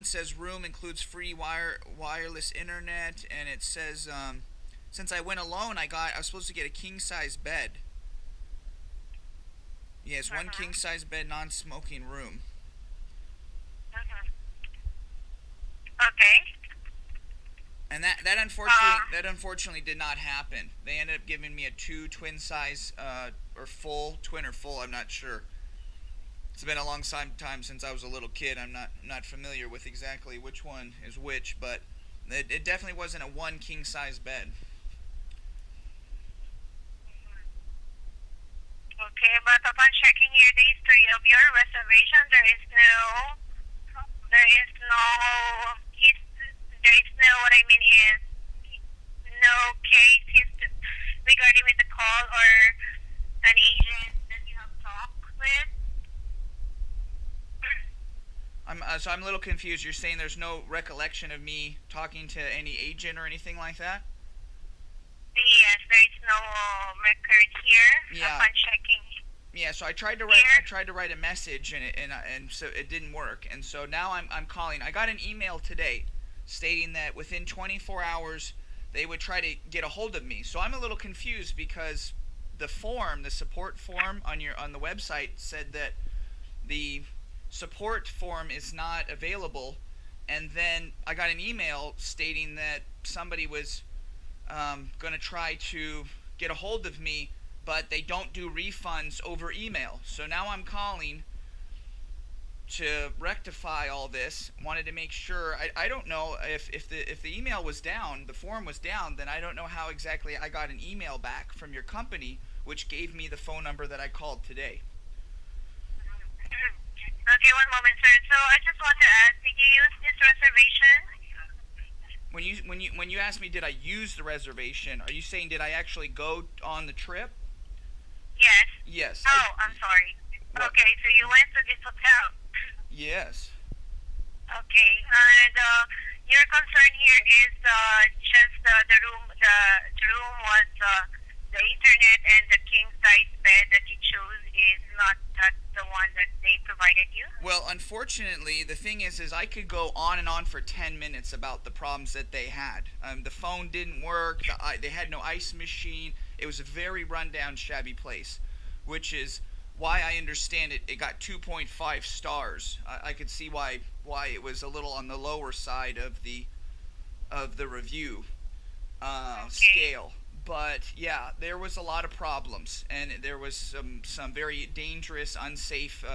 says room includes free wireless internet, and it says since I went alone, I was supposed to get a king size bed. Yes, one Mhm. king size bed, non-smoking room. Mhm. Okay. And that Uh. unfortunately did not happen. They ended up giving me a two twin size or full twin or full. I'm not sure. It's been a long time since I was a little kid. I'm not familiar with exactly which one is which, but it definitely wasn't a one king size bed. Okay, but upon checking here the history of your reservation, there is no, there is no, what I mean is, no case history regarding with the call or an agent that you have talked with. I'm a little confused. You're saying there's no recollection of me talking to any agent or anything like that? Yes, there is no record here Yeah, upon checking yeah. So I here. tried to write a message and so it didn't work. And so now I'm calling. I got an email today stating that within 24 hours they would try to get a hold of me. So I'm a little confused because the support form on the website said that the support form is not available, and then I got an email stating that somebody was going to try to get a hold of me, but they don't do refunds over email. So now I'm calling to rectify all this. Wanted to make sure. I don't know if the email was down, the form was down, then I don't know how exactly I got an email back from your company, which gave me the phone number that I called today. Okay, one moment, sir. So I just want to ask, did you use this reservation? When you ask me did I use the reservation, are you saying did I actually go on the trip? Yes. Yes, I. Oh, I'm sorry. What? Okay, so you went to this hotel. Yes. Okay, and your concern here is just the room. The room was the internet and the king size bed that you chose is not that the one that they provided you. Well, unfortunately, the thing is I could go on and on for 10 minutes about the problems that they had. The phone didn't work. They had no ice machine. It was a very rundown, shabby place, which is why I understand it. It got 2.5 stars. I could see why it was a little on the lower side of the review Okay. scale. But yeah, there was a lot of problems, and there was some very dangerous, unsafe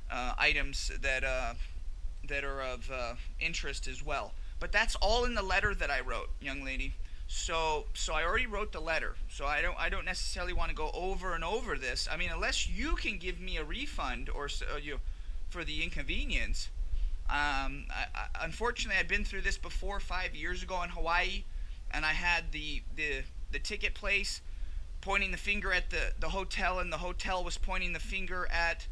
items that are of interest as well. But that's all in the letter that I wrote, young lady. So I already wrote the letter. So I don't necessarily want to go over and over this. I mean, unless you can give me a refund or for the inconvenience. Unfortunately, I've been through this before 5 years ago in Hawaii, and I had the ticket place pointing the finger at the hotel, and the hotel was pointing the finger at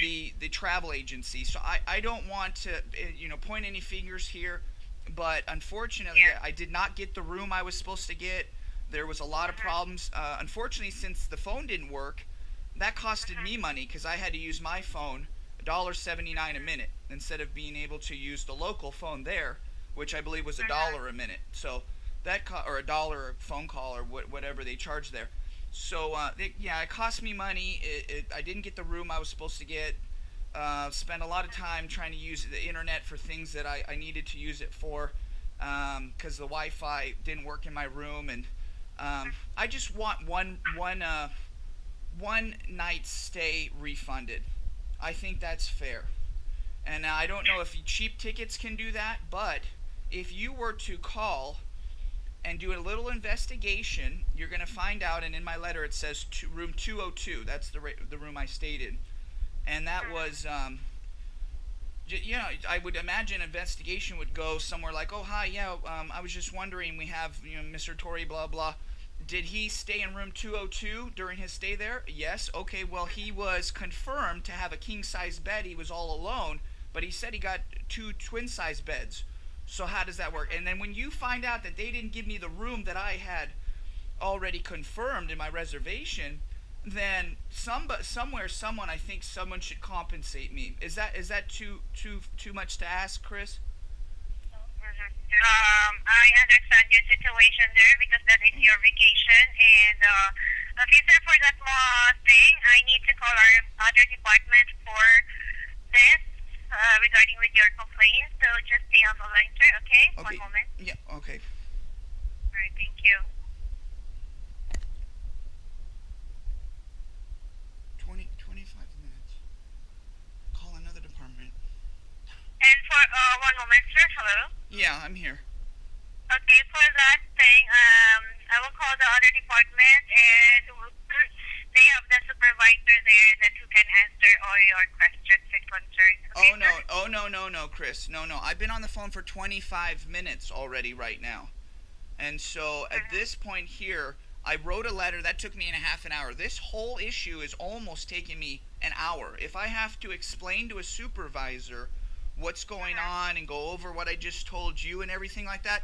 the travel agency. So I don't want to point any fingers here, but unfortunately Yeah. I did not get the room I was supposed to get. There was a lot of Mhm. problems. Unfortunately, since the phone didn't work, that costed Mhm. me money because I had to use my phone $1.79 a minute instead of being able to use the local phone there, which I believe was a Mhm. dollar a minute. So or a dollar phone call or whatever they charge there. So yeah, it cost me money. I didn't get the room I was supposed to get. Spent a lot of time trying to use the internet for things that I needed to use it for, because the Wi-Fi didn't work in my room, and I just want one night stay refunded. I think that's fair. And I don't know if cheap tickets can do that, but if you were to call and do a little investigation, you're going to find out. And in my letter, it says room 202. That's the room I stayed in, and that was I would imagine investigation would go somewhere like, oh hi, yeah, I was just wondering, we have Mr. Tori, blah blah. Did he stay in room 202 during his stay there? Yes. Okay. Well, he was confirmed to have a king size bed. He was all alone, but he said he got two twin size beds. So how does that work? And then when you find out that they didn't give me the room that I had already confirmed in my reservation, then somewhere someone I think someone should compensate me. Is that too much to ask, Chris? I understand your situation there because that is your vacation. And okay, sir, for that thing, I need to call our other department for this regarding with your complaint. So just stay on the line, sir. Okay, one Okay. moment. Yeah. Okay. All right, thank you. 25 minutes. Call another department. And for one moment, sir. Hello. Yeah, I'm here. Okay, for that thing, I will call the other department and they have the supervisor there that who can answer all your questions and concerns. Okay, Oh no. sir? Oh no, Chris. No. I've been on the phone for 25 minutes already right now. And so at this point here, I wrote a letter that took me in a half an hour. This whole issue is almost taking me an hour. If I have to explain to a supervisor what's going on and go over what I just told you and everything like that,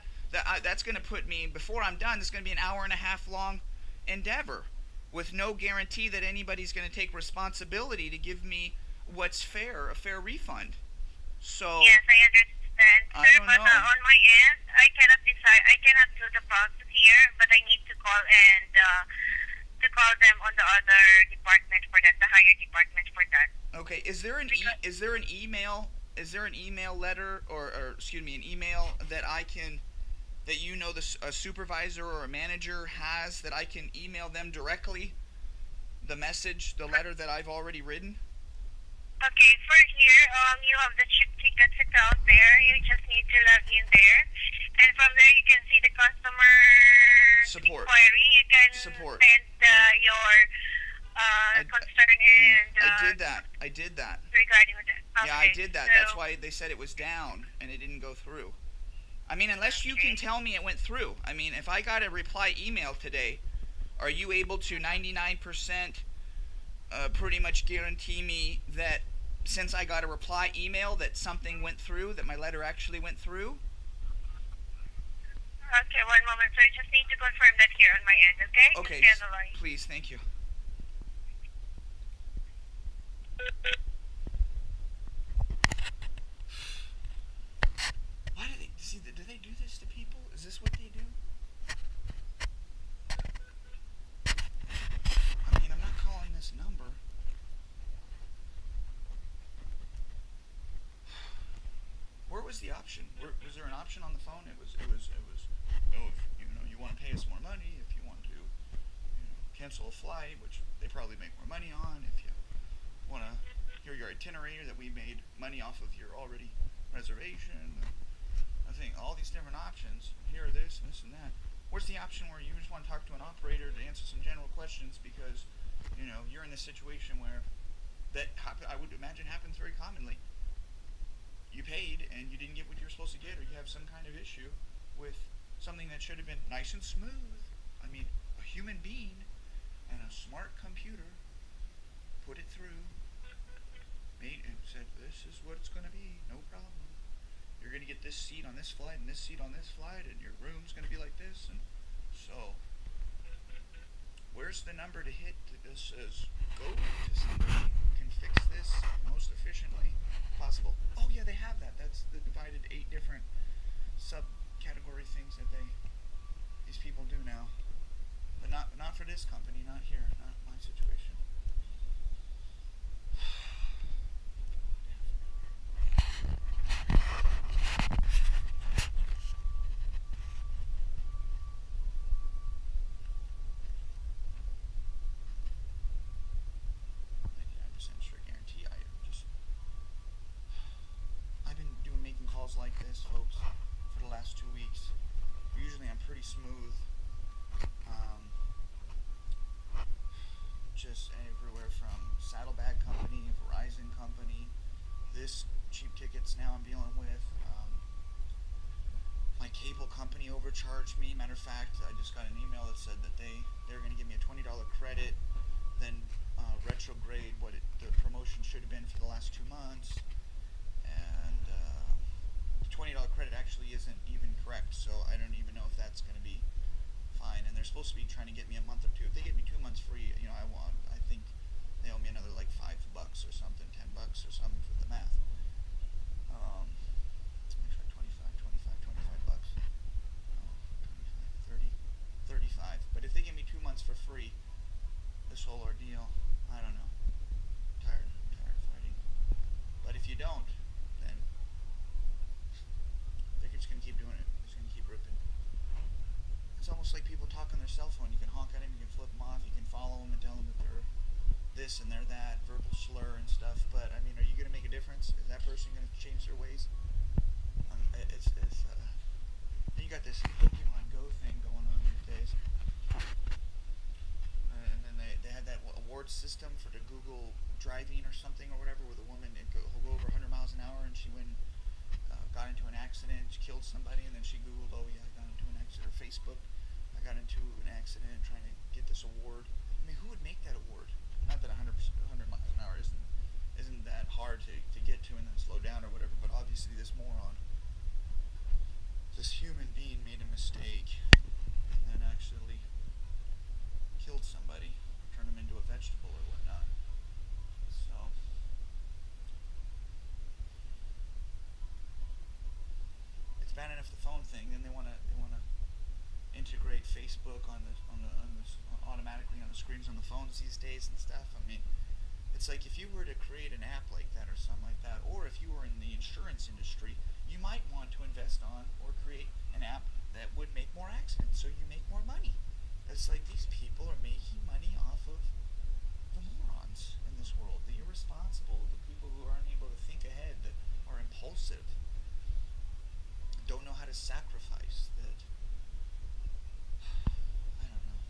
that's going to put me, before I'm done, it's going to be an hour and a half long endeavor with no guarantee that anybody's going to take responsibility to give me what's fair, a fair refund. So Yes, I understand, I sir. don't But know. on my end, I cannot decide. I cannot do the process here, but I need to call and to call them on the other department for that, the higher department for that. Okay, is there an Because email, is there an email letter, or excuse me, an email that I can, that you know a supervisor or a manager has, that I can email them directly the message, the letter that I've already written? okay, for here, you have the Cheaptix account there. You just need to log in there, and from there you can see the customer Support. inquiry. You can Support. send your concern and I did that. regarding with that. Yeah, I Okay, did that. so, That's why they said it was down and it didn't go through. I mean, unless you can Okay. tell me it went through. I mean, if I got a reply email today, are you able to 99% pretty much guarantee me that since I got a reply email that something went through, that my letter actually went through? Okay, one moment. So I just need to confirm that here on my end. Okay. Okay, Just stay on the line. please, thank you. Why do they see? Do they do this to people? Is this what they do? I mean, I'm not calling this number. Where was the option? Was there an option on the phone? It was. Oh, if you want to pay us more money, if you want to, cancel a flight, which they probably make more money on. If you want to hear your itinerary, that we made money off of your already reservation. I think all these different options. Here are this and this and that. Where's the option where you just want to talk to an operator to answer some general questions because you're in this situation where that I would imagine happens very commonly. You paid and you didn't get what you were supposed to get, or you have some kind of issue with something that should have been nice and smooth. I mean, a human being and a smart computer put it through, made and said, this is what it's going to be, no problem. You're going to get this seat on this flight and this seat on this flight, and your room's going to be like this. And so, where's the number to hit that says, go to somebody who can fix this most efficiently possible? Oh yeah, they have that. That's the divided 8 different subcategory things that these people do now. But not for this company, not here, not my situation. Sure guarantee. I've been making calls like this, folks, for the last 2 weeks. Usually I'm pretty smooth. Just everywhere from Saddlebag Company, Verizon Company, this Cheaptix now I'm dealing with. My cable company overcharged me. Matter of fact, I just got an email that said that they're going to give me a $20 credit, then retrograde what the promotion should have been for the last 2 months. And the $20 credit actually isn't even correct, so I don't even know if that's going to be fine. And they're supposed supposed to be trying to get me a month or two. If they get me 2 months free, I think they owe me another like $5 or something, $10 or something for the math. Make sure 25 bucks. 25, 30, 35. But if they give me 2 months for free, this whole ordeal, I don't know. Tired of fighting. But if you don't, then they're just gonna keep doing it. They're just gonna keep ripping. It's almost like people talk on their cell phone. You can honk at them, you can flip them off, you can follow them and tell them that they're this and they're that, verbal slur and stuff. But I mean, are you gonna make a difference? Is that person gonna change their ways? Then you got this Pokemon Go thing going on these days. And then they had that award system for the Google driving or something or whatever, where the woman will go over 100 miles an hour and she got into an accident, she killed somebody, and then she Googled, oh yeah, I got into an accident, or Facebook, I got into an accident trying to get this award. I mean, who would make that award? Not that 100 miles an hour isn't that hard to get to and then slow down or whatever, but obviously this moron, this human being made a mistake and then actually killed somebody, turned him into a vegetable or whatnot. So it's bad enough the phone thing. Then they want to integrate Facebook on automatically on the screens on the phones these days and stuff. I mean, it's like if you were to create an app like that or something like that, or if you were in the insurance industry, you might want to invest on or create an app that would make more accidents so you make more money. It's like these people are making money off of the morons in this world, the irresponsible, the people who aren't able to think ahead, that are impulsive, don't know how to sacrifice, that I don't know.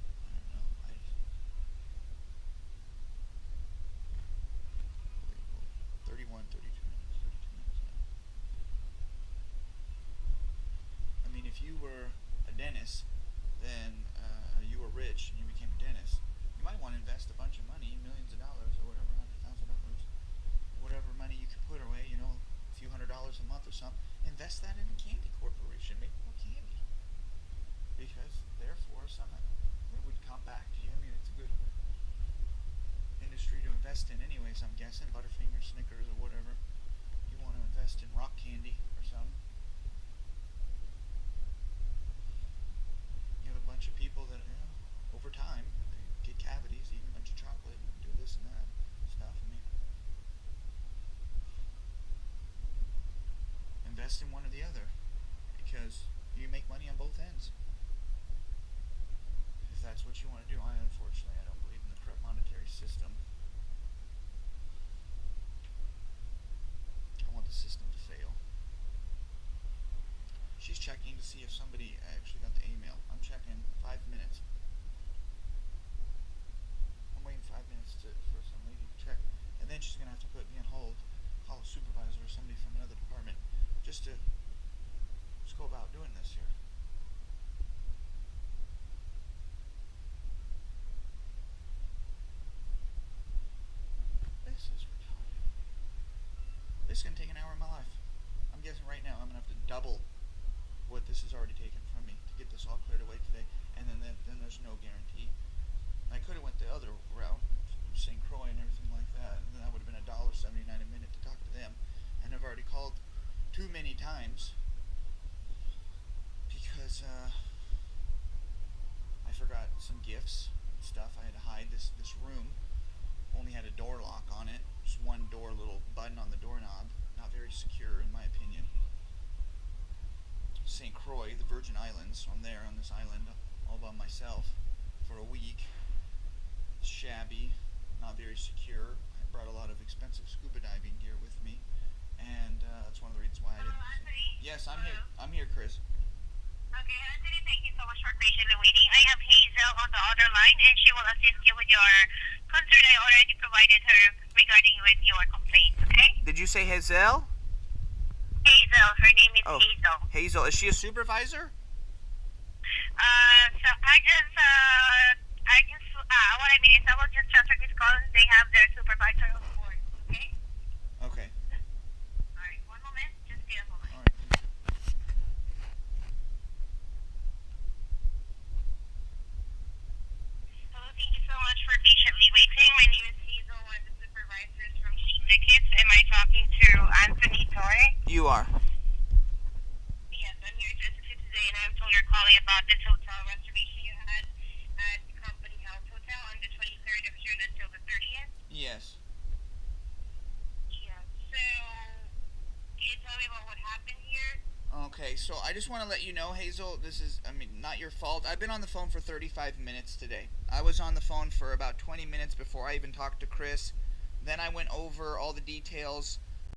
32 minutes now. I mean, if you were a dentist, then you were rich and you became a dentist, you might want to invest a bunch of money, millions of dollars or whatever, $100,000, whatever money you could put away, a few $100s a month or something, invest that in a candy corporation, make more candy. Because therefore, somehow, it would come back to you. I mean, it's a good industry to invest in anyways, I'm guessing, Butterfinger, Snickers, or whatever. You want to invest in rock candy or something. You have a bunch of people that, over time, they get cavities, eat a bunch of chocolate, and do this and that stuff. I mean, invest in one or the other, because you make money on both ends. If that's what you want to do. Unfortunately, I don't believe in the corrupt monetary system. I want the system to fail. She's checking to see if somebody actually got the email. I'm checking 5 minutes. I'm waiting 5 minutes for some lady to check. And then she's going to have to put me on hold, call a supervisor or somebody from another department, just to go about doing this here. This is retarded. This is going to take an hour of my life. I'm guessing right now I'm going to have to double what this has already taken from me to get this all cleared away today, and then there's no guarantee. I could have went the other route, St. Croix and everything like that, and then that would have been $1.79 a minute to talk to them, and I've already called too many times because I forgot some gifts and stuff. I had to hide this room. Only had a door lock on it, just one door, little button on the doorknob, not very secure in my opinion. St. Croix, the Virgin Islands, so I'm there on this island all by myself for a week. It's shabby, not very secure. I brought a lot of expensive scuba diving gear with me, and that's one of the reasons why I didn't. Anthony? Yes, I'm here, Chris. Okay, Anthony, thank you so much for patiently waiting. I have Hazel on the other line, and she will assist you with your concern I already provided her regarding with your complaint, okay? Did you say Hazel? Hazel, her name is Hazel. Hazel, is she a supervisor? So what I mean is I will just transfer this call and they have their supervisor on board, okay? Okay. Alright, one moment, just stay a moment. All right. You are. Yes, I'm here to assist you today, and I'm told you're calling about this hotel reservation you had at Company House Hotel on the 23rd of June until the 30th. Yes. Yeah. So, can you tell me about what happened here? Okay, so I just want to let you know, Hazel, this is, I mean, not your fault. I've been on the phone for 35 minutes today. I was on the phone for about 20 minutes before I even talked to Chris. Then I went over all the details